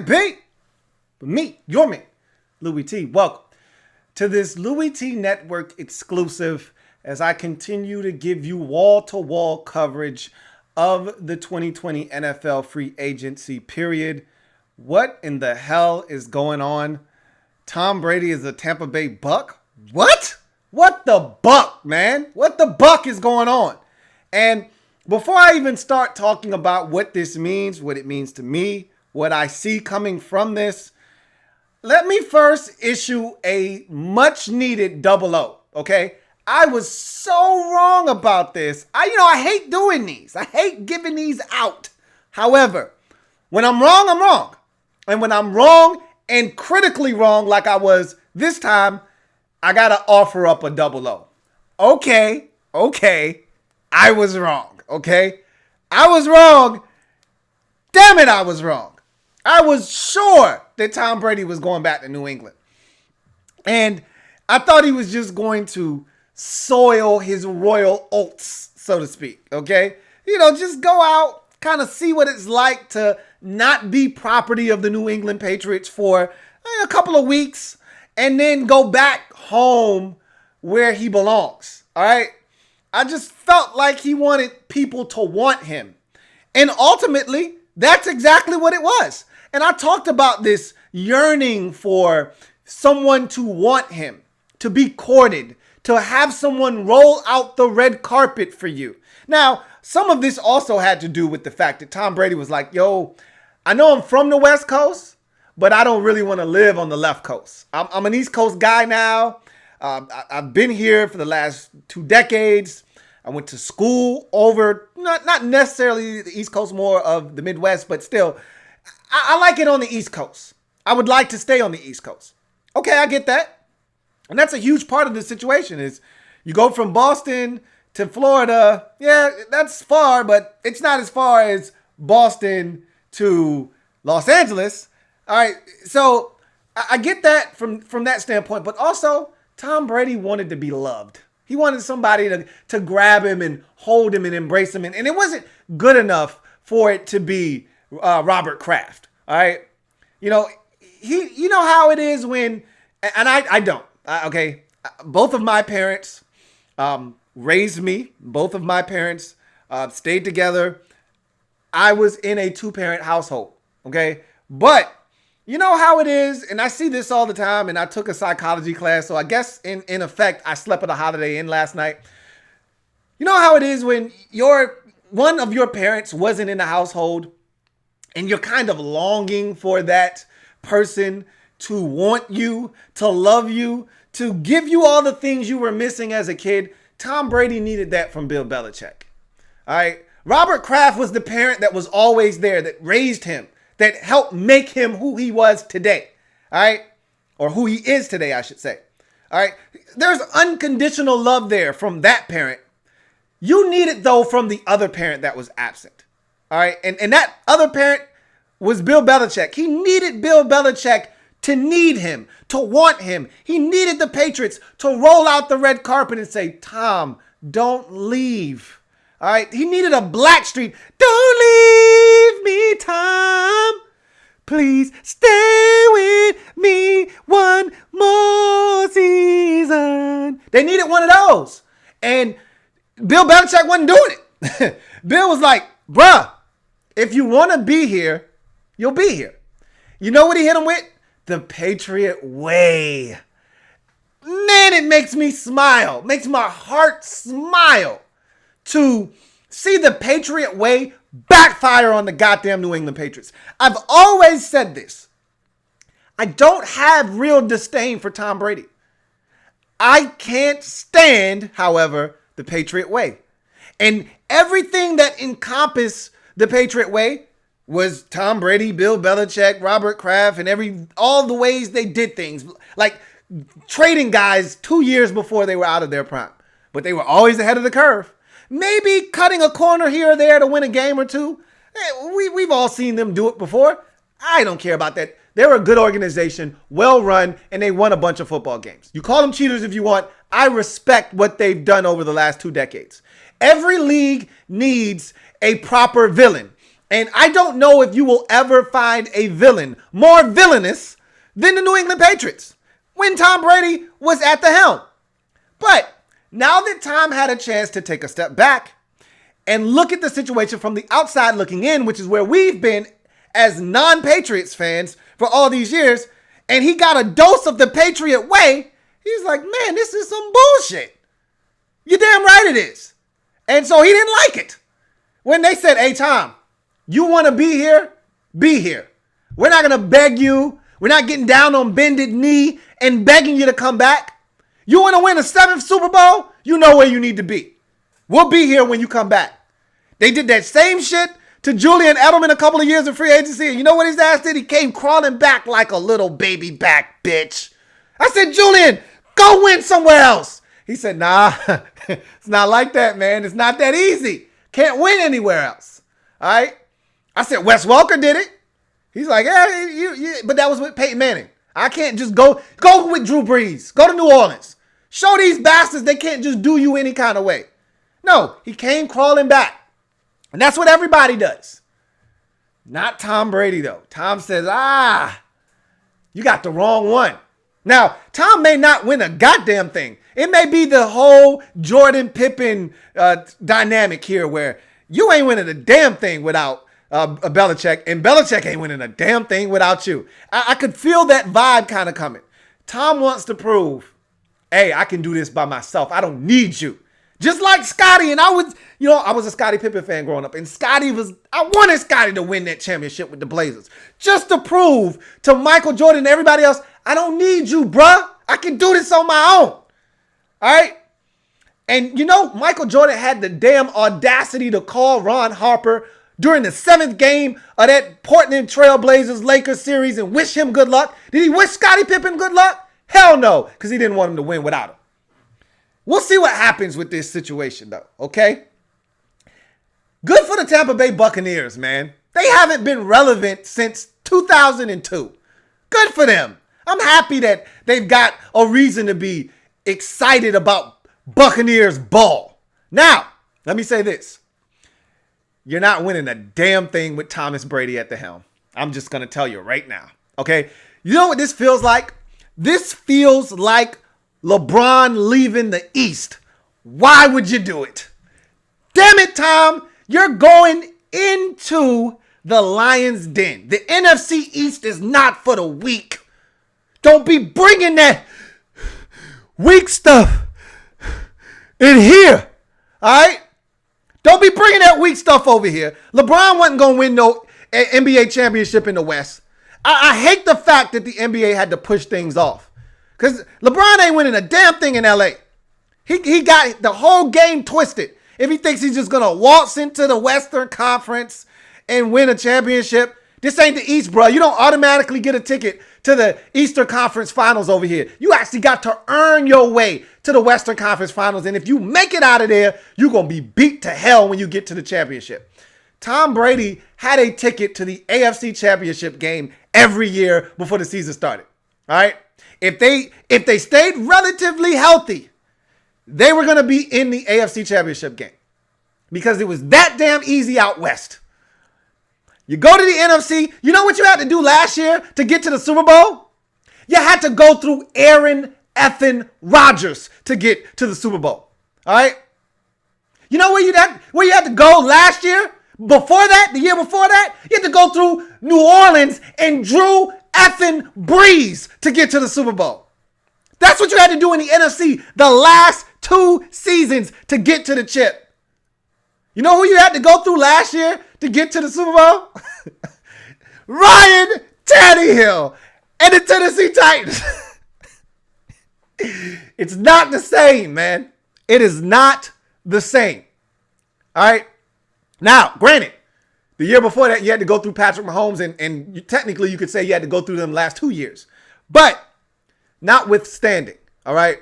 Pete. But me, your man, Louie T. Welcome to this Louie T Network exclusive as I continue to give you wall-to-wall coverage of the 2020 NFL free agency period. What in the hell is going on? Tom Brady is a Tampa Bay Buc? What? What the Buc, man? What the Buc is going on? And before I even start talking about what this means, what it means to me, what I see coming from this, let me first issue a much needed double O, okay? I was so wrong about this. I hate doing these. I hate giving these out. However, when I'm wrong, I'm wrong. And when I'm wrong and critically wrong like I was this time, I got to offer up a double O. Okay. I was wrong, okay? I was wrong. Damn it, I was wrong. I was sure that Tom Brady was going back to New England. And I thought he was just going to soil his royal oats, so to speak, okay? Just go out, kind of see what it's like to not be property of the New England Patriots for a couple of weeks and then go back home where he belongs, all right? I just felt like he wanted people to want him. And ultimately, that's exactly what it was. And I talked about this yearning for someone to want him, to be courted, to have someone roll out the red carpet for you. Now, some of this also had to do with the fact that Tom Brady was like, yo, I know I'm from the West Coast, but I don't really want to live on the left coast. I'm an East Coast guy now. I've been here for the last 2 decades. I went to school over, not necessarily the East Coast, more of the Midwest, but still, I like it on the East Coast. I would like to stay on the East Coast. Okay, I get that. And that's a huge part of the situation is you go from Boston to Florida. Yeah, that's far, but it's not as far as Boston to Los Angeles. All right, so I get that from that standpoint, but also Tom Brady wanted to be loved. He wanted somebody to grab him and hold him and embrace him. And it wasn't good enough for it to be Robert Kraft. All right. You know how it is when, and I don't. Okay. Both of my parents raised me. Both of my parents stayed together. I was in a 2-parent household. Okay. But you know how it is, and I see this all the time, and I took a psychology class, so I guess in effect, I slept at a Holiday Inn last night. You know how it is when one of your parents wasn't in the household, and you're kind of longing for that person to want you, to love you, to give you all the things you were missing as a kid. Tom Brady needed that from Bill Belichick. All right. Robert Kraft was the parent that was always there, that raised him, that helped make him who he was today, all right? Or who he is today, I should say, all right? There's unconditional love there from that parent. You need it, though, from the other parent that was absent, all right? And that other parent was Bill Belichick. He needed Bill Belichick to need him, to want him. He needed the Patriots to roll out the red carpet and say, Tom, don't leave. All right, he needed a Blackstreet. Don't leave me, Tom. Please stay with me one more season. They needed one of those. And Bill Belichick wasn't doing it. Bill was like, bruh, if you want to be here, you'll be here. You know what he hit him with? The Patriot Way. Man, it makes me smile. Makes my heart smile to see the Patriot Way backfire on the goddamn New England Patriots. I've always said this. I don't have real disdain for Tom Brady. I can't stand, however, the Patriot Way. And everything that encompassed the Patriot Way was Tom Brady, Bill Belichick, Robert Kraft, and all the ways they did things. Like trading guys 2 years before they were out of their prime. But they were always ahead of the curve. Maybe cutting a corner here or there to win a game or two. We've all seen them do it before. I don't care about that. They're a good organization, well run, and they won a bunch of football games. You call them cheaters if you want. I respect what they've done over the last 2 decades. Every league needs a proper villain. And I don't know if you will ever find a villain more villainous than the New England Patriots when Tom Brady was at the helm. But now that Tom had a chance to take a step back and look at the situation from the outside looking in, which is where we've been as non-Patriots fans for all these years, and he got a dose of the Patriot Way, he's like, man, this is some bullshit. You're damn right it is. And so he didn't like it. When they said, hey, Tom, you want to be here? Be here. We're not going to beg you. We're not getting down on bended knee and begging you to come back. You want to win a 7th Super Bowl? You know where you need to be. We'll be here when you come back. They did that same shit to Julian Edelman a couple of years of free agency. And you know what his ass did? He came crawling back like a little baby back, bitch. I said, Julian, go win somewhere else. He said, nah, it's not like that, man. It's not that easy. Can't win anywhere else. All right. I said, Wes Welker did it. He's like, yeah, but that was with Peyton Manning. I can't just go with Drew Brees. Go to New Orleans. Show these bastards they can't just do you any kind of way. No, he came crawling back. And that's what everybody does. Not Tom Brady, though. Tom says, you got the wrong one. Now, Tom may not win a goddamn thing. It may be the whole Jordan Pippen dynamic here where you ain't winning a damn thing without Belichick, and Belichick ain't winning a damn thing without you. I could feel that vibe kind of coming. Tom wants to prove, hey, I can do this by myself. I don't need you. Just like Scotty, and I was a Scottie Pippen fan growing up, and I wanted Scotty to win that championship with the Blazers. Just to prove to Michael Jordan and everybody else, I don't need you, bruh. I can do this on my own. All right? And Michael Jordan had the damn audacity to call Ron Harper during the 7th game of that Portland Trail Blazers Lakers series and wish him good luck. Did he wish Scottie Pippen good luck? Hell no, because he didn't want him to win without him. We'll see what happens with this situation, though, okay? Good for the Tampa Bay Buccaneers, man. They haven't been relevant since 2002. Good for them. I'm happy that they've got a reason to be excited about Buccaneers ball. Now, let me say this. You're not winning a damn thing with Thomas Brady at the helm. I'm just going to tell you right now, okay? You know what this feels like? This feels like LeBron leaving the East. Why would you do it? Damn it, Tom. You're going into the Lions' den. The NFC East is not for the weak. Don't be bringing that weak stuff in here. All right? Don't be bringing that weak stuff over here. LeBron wasn't going to win no NBA championship in the West. I hate the fact that the NBA had to push things off. Because LeBron ain't winning a damn thing in LA. He got the whole game twisted. If he thinks he's just going to waltz into the Western Conference and win a championship, this ain't the East, bro. You don't automatically get a ticket to the Eastern Conference Finals over here. You actually got to earn your way to the Western Conference Finals. And if you make it out of there, you're going to be beat to hell when you get to the championship. Tom Brady had a ticket to the AFC Championship game every year before the season started. All right? If they stayed relatively healthy, they were going to be in the AFC Championship game because it was that damn easy out West. You go to the NFC. You know what you had to do last year to get to the Super Bowl? You had to go through Aaron effing Rodgers to get to the Super Bowl. All right? You know where you had to go last year? Before that, the year before that, you had to go through New Orleans and Drew effing Brees to get to the Super Bowl. That's what you had to do in the NFC the last 2 seasons to get to the chip. You know who you had to go through last year to get to the Super Bowl? Ryan Tannehill and the Tennessee Titans. It's not the same, man. It is not the same. All right? Now, granted, the year before that, you had to go through Patrick Mahomes, and technically you could say you had to go through them last 2 years. But notwithstanding, all right,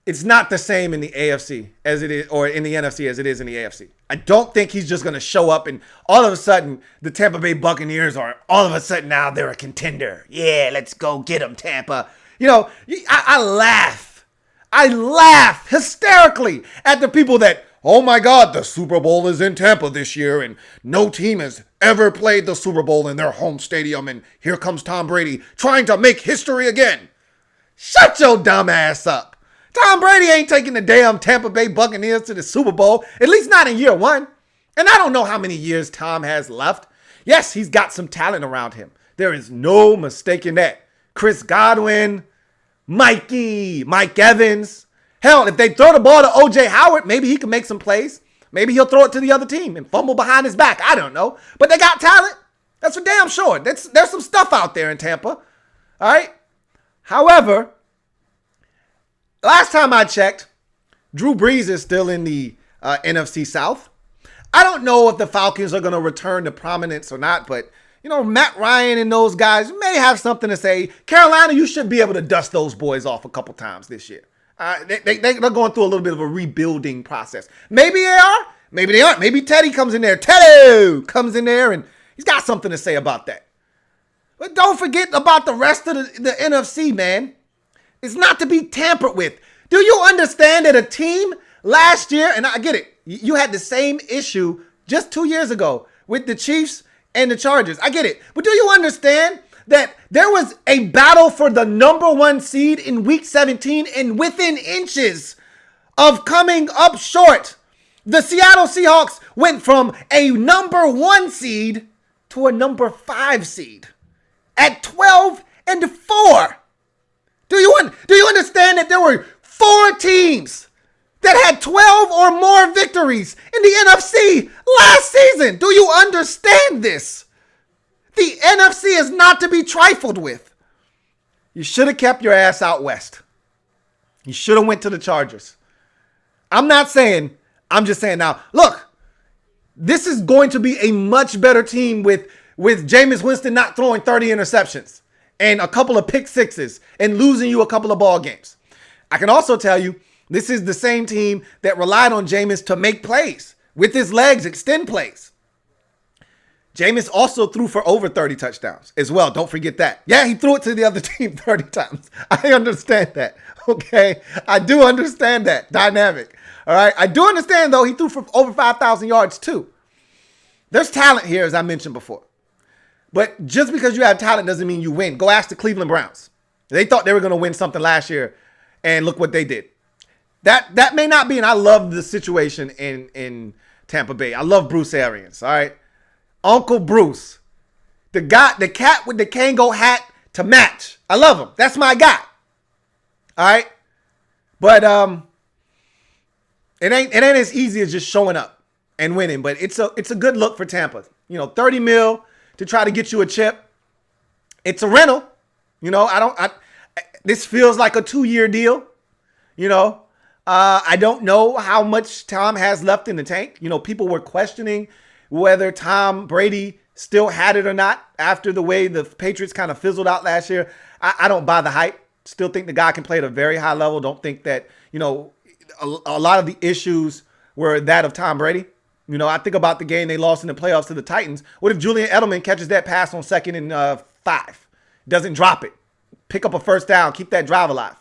it's not the same in the AFC as it is, or in the NFC as it is in the AFC. I don't think he's just going to show up and all of a sudden the Tampa Bay Buccaneers are all of a sudden now they're a contender. Yeah, let's go get them, Tampa. I laugh hysterically at the people that oh my God, the Super Bowl is in Tampa this year and no team has ever played the Super Bowl in their home stadium and here comes Tom Brady trying to make history again. Shut your dumb ass up. Tom Brady ain't taking the damn Tampa Bay Buccaneers to the Super Bowl, at least not in year one. And I don't know how many years Tom has left. Yes, he's got some talent around him. There is no mistaking that. Chris Godwin, Mike Evans. Hell, if they throw the ball to O.J. Howard, maybe he can make some plays. Maybe he'll throw it to the other team and fumble behind his back. I don't know. But they got talent. That's for damn sure. There's some stuff out there in Tampa. All right? However, last time I checked, Drew Brees is still in the NFC South. I don't know if the Falcons are going to return to prominence or not, but, Matt Ryan and those guys may have something to say. Carolina, you should be able to dust those boys off a couple times this year. They're going through a little bit of a rebuilding process. Maybe they are. Maybe they aren't. Maybe Teddy comes in there. Teddy comes in there, and he's got something to say about that. But don't forget about the rest of the NFC, man. It's not to be tampered with. Do you understand that a team last year, and I get it, you had the same issue just 2 years ago with the Chiefs and the Chargers. I get it. But do you understand that there was a battle for the number 1 seed in week 17 and within inches of coming up short? The Seattle Seahawks went from a number 1 seed to a number 5 seed at 12-4. Do you understand that there were 4 teams that had 12 or more victories in the NFC last season? Do you understand this? The NFC is not to be trifled with. You should have kept your ass out west. You should have went to the Chargers. I'm just saying now, look, this is going to be a much better team with Jameis Winston not throwing 30 interceptions and a couple of pick sixes and losing you a couple of ball games. I can also tell you, this is the same team that relied on Jameis to make plays with his legs, extend plays. Jameis also threw for over 30 touchdowns as well. Don't forget that. Yeah, he threw it to the other team 30 times. I understand that. Okay. I do understand that dynamic. All right. I do understand, though, he threw for over 5,000 yards, too. There's talent here, as I mentioned before. But just because you have talent doesn't mean you win. Go ask the Cleveland Browns. They thought they were going to win something last year, and look what they did. That may not be, and I love the situation in Tampa Bay. I love Bruce Arians, all right? Uncle Bruce. The cat with the Kango hat to match. I love him. That's my guy. All right? But it ain't as easy as just showing up and winning, but it's a good look for Tampa. $30 million to try to get you a chip. It's a rental. This feels like a 2-year deal. I don't know how much Tom has left in the tank. People were questioning whether Tom Brady still had it or not after the way the Patriots kind of fizzled out last year. I don't buy the hype. Still think the guy can play at a very high level. Don't think that, a lot of the issues were that of Tom Brady. I think about the game they lost in the playoffs to the Titans. What if Julian Edelman catches that pass on 2nd and 5? Doesn't drop it. Pick up a first down. Keep that drive alive.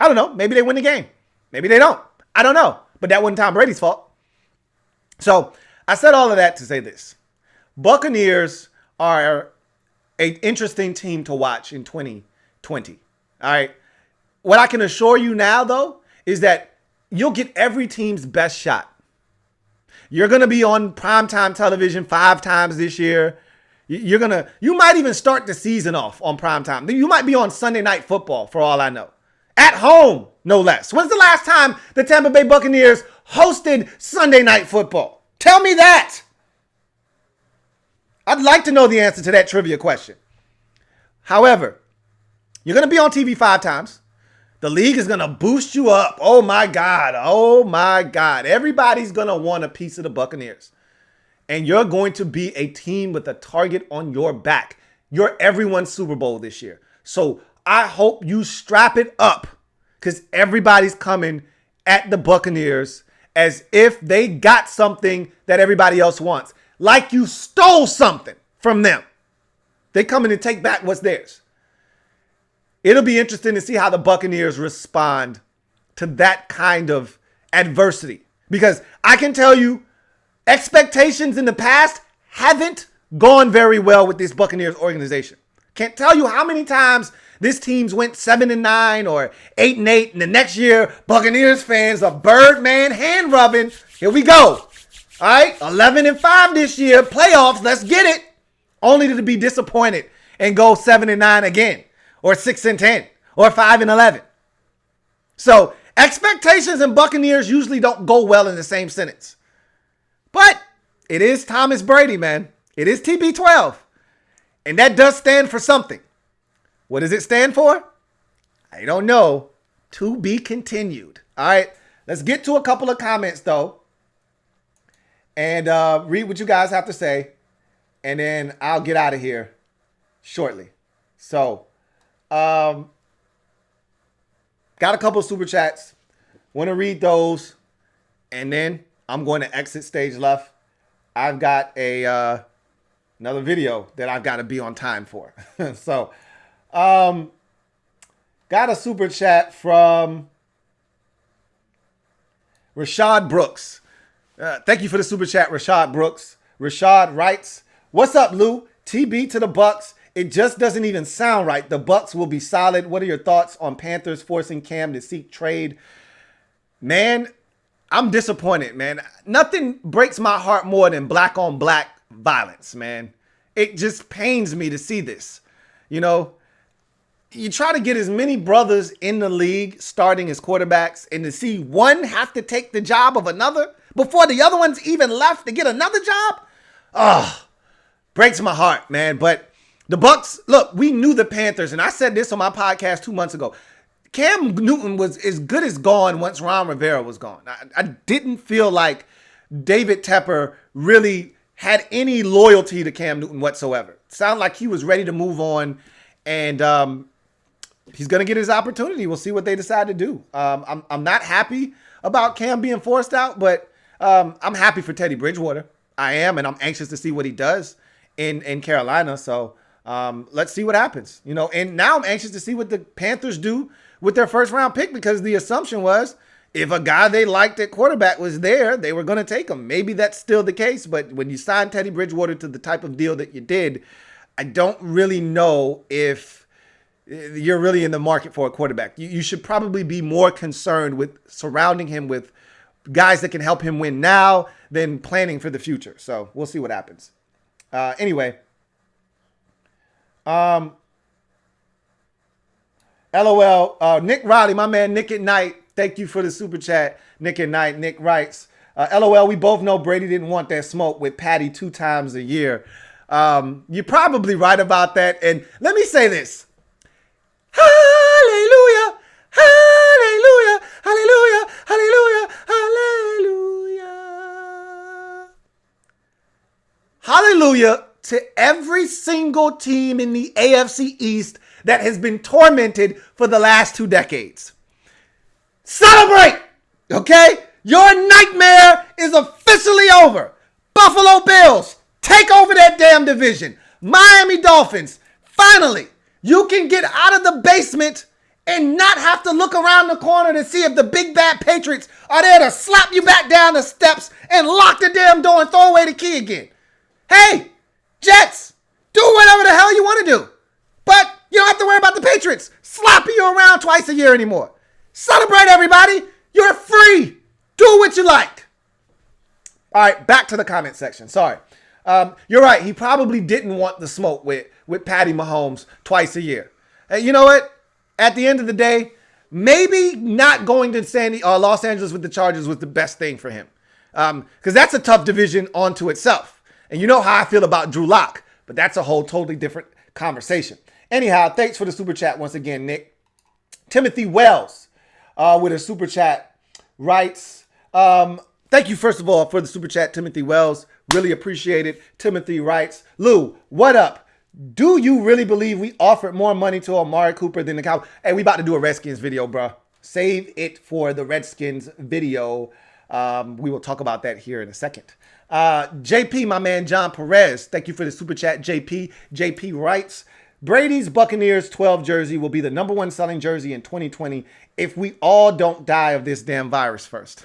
I don't know. Maybe they win the game. Maybe they don't. I don't know. But that wasn't Tom Brady's fault. So I said all of that to say this. Buccaneers are an interesting team to watch in 2020. All right. What I can assure you now, though, is that you'll get every team's best shot. You're going to be on primetime television 5 times this year. You might even start the season off on primetime. You might be on Sunday Night Football for all I know. At home, no less. When's the last time the Tampa Bay Buccaneers hosted Sunday Night Football? Tell me that. I'd like to know the answer to that trivia question. However, you're going to be on TV 5 times. The league is going to boost you up. Oh, my God. Oh, my God. Everybody's going to want a piece of the Buccaneers. And you're going to be a team with a target on your back. You're everyone's Super Bowl this year. So I hope you strap it up because everybody's coming at the Buccaneers as if they got something that everybody else wants. Like you stole something from them. They come in and take back what's theirs. It'll be interesting to see how the Buccaneers respond to that kind of adversity. Because I can tell you, expectations in the past haven't gone very well with this Buccaneers organization. Can't tell you how many times this team's went 7-9 or 8-8, and the next year, Buccaneers fans are Birdman hand rubbing. Here we go. All right, 11-5 this year, playoffs. Let's get it. Only to be disappointed and go 7-9 again, or 6-10, or 5-11. So expectations and Buccaneers usually don't go well in the same sentence. But it is Thomas Brady, man. It is TB12. And that does stand for something. What does it stand for? I don't know. To be continued. All right. Let's get to a couple of comments, though. And read what you guys have to say. And then I'll get out of here shortly. So, got a couple of super chats. Want to read those. And then I'm going to exit stage left. I've got another video that I've got to be on time for. So, got a super chat from Rashad Brooks. Thank you for the super chat, Rashad Brooks. Rashad writes, "What's up, Lou? TB to the Bucs. It just doesn't even sound right. The Bucs will be solid. What are your thoughts on Panthers forcing Cam to seek trade?" Man, I'm disappointed, man. Nothing breaks my heart more than black on black violence, man. It just pains me to see this. You know, you try to get as many brothers in the league starting as quarterbacks, and to see one have to take the job of another before the other one's even left to get another job. Breaks my heart, man. But the Bucs, look, we knew the Panthers, and I said this on my podcast 2 months ago. Cam Newton was as good as gone once Ron Rivera was gone. I didn't feel like David Tepper really had any loyalty to Cam Newton whatsoever. Sounded like he was ready to move on, and he's going to get his opportunity. We'll see what they decide to do. I'm not happy about Cam being forced out, but I'm happy for Teddy Bridgewater. I am, and I'm anxious to see what he does in Carolina. So let's see what happens. You know, and now I'm anxious to see what the Panthers do with their first round pick, because the assumption was if a guy they liked at quarterback was there, they were going to take him. Maybe that's still the case, but when you sign Teddy Bridgewater to the type of deal that you did, I don't really know if you're really in the market for a quarterback. You should probably be more concerned with surrounding him with guys that can help him win now than planning for the future. So we'll see what happens. Anyway. LOL. Nick Riley, my man Nick at Night. Thank you for the super chat. Nick at Night. Nick writes, LOL, we both know Brady didn't want that smoke with Patty 2 times a year. You're probably right about that. And let me say this. Hallelujah. Hallelujah. Hallelujah. Hallelujah. Hallelujah. Hallelujah to every single team in the AFC East that has been tormented for the last 2 decades. Celebrate, okay? Your nightmare is officially over. Buffalo Bills, take over that damn division. Miami Dolphins, finally, you can get out of the basement and not have to look around the corner to see if the big bad Patriots are there to slap you back down the steps and lock the damn door and throw away the key again. Hey, Jets, do whatever the hell you want to do. But you don't have to worry about the Patriots slapping you around twice a year anymore. Celebrate, everybody. You're free. Do what you like. All right, back to the comment section. Sorry. You're right. He probably didn't want the smoke with Patty Mahomes twice a year. You know what? At the end of the day, maybe not going to Los Angeles with the Chargers was the best thing for him. Because that's a tough division onto itself. And you know how I feel about Drew Lock, but that's a whole totally different conversation. Anyhow, thanks for the super chat once again, Nick. Timothy Wells with a super chat writes, thank you, first of all, for the super chat, Timothy Wells. Really appreciate it. Timothy writes, Lou, what up? Do you really believe we offered more money to Amari Cooper than the Cowboys? Hey, we about to do a Redskins video, bro. Save it for the Redskins video. We will talk about that here in a second. JP, my man, John Perez. Thank you for the super chat, JP. JP writes, Brady's Buccaneers 12 jersey will be the number one selling jersey in 2020 if we all don't die of this damn virus first.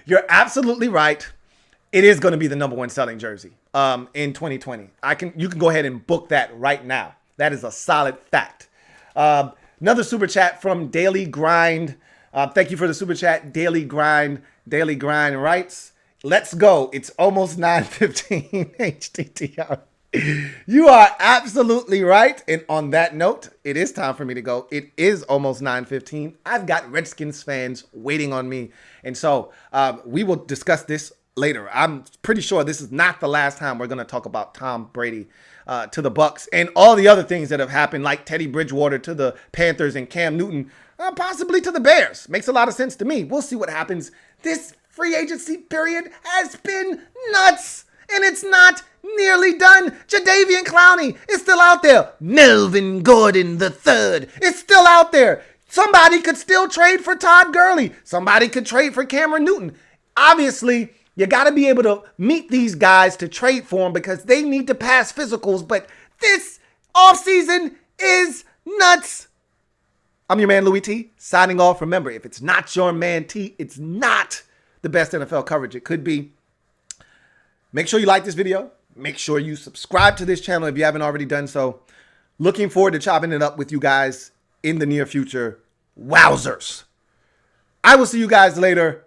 You're absolutely right. It is going to be the number one selling jersey in 2020. You can go ahead and book that right now. That is a solid fact. Another super chat from Daily Grind. Thank you for the super chat, Daily Grind. Daily Grind writes, "Let's go. It's almost 9:15 HTTR." You are absolutely right. And on that note, it is time for me to go. It is almost 9:15. I've got Redskins fans waiting on me. And so we will discuss this later. I'm pretty sure this is not the last time we're going to talk about Tom Brady to the Bucs and all the other things that have happened, like Teddy Bridgewater to the Panthers and Cam Newton possibly to the Bears. Makes a lot of sense to me. We'll see what happens. This free agency period has been nuts, and it's not nearly done. Jadeveon Clowney is still out there. Melvin Gordon III is still out there. Somebody could still trade for Todd Gurley. Somebody could trade for Cameron Newton. Obviously, you got to be able to meet these guys to trade for them because they need to pass physicals. But this offseason is nuts. I'm your man, Louie T, signing off. Remember, if it's not your man T, it's not the best NFL coverage it could be. Make sure you like this video. Make sure you subscribe to this channel if you haven't already done so. Looking forward to chopping it up with you guys in the near future. Wowzers. I will see you guys later.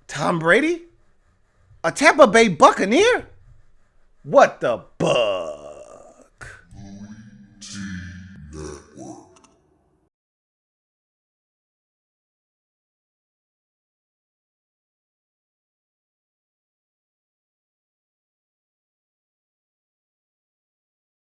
Tom Brady? A Tampa Bay Buccaneer? What the bug?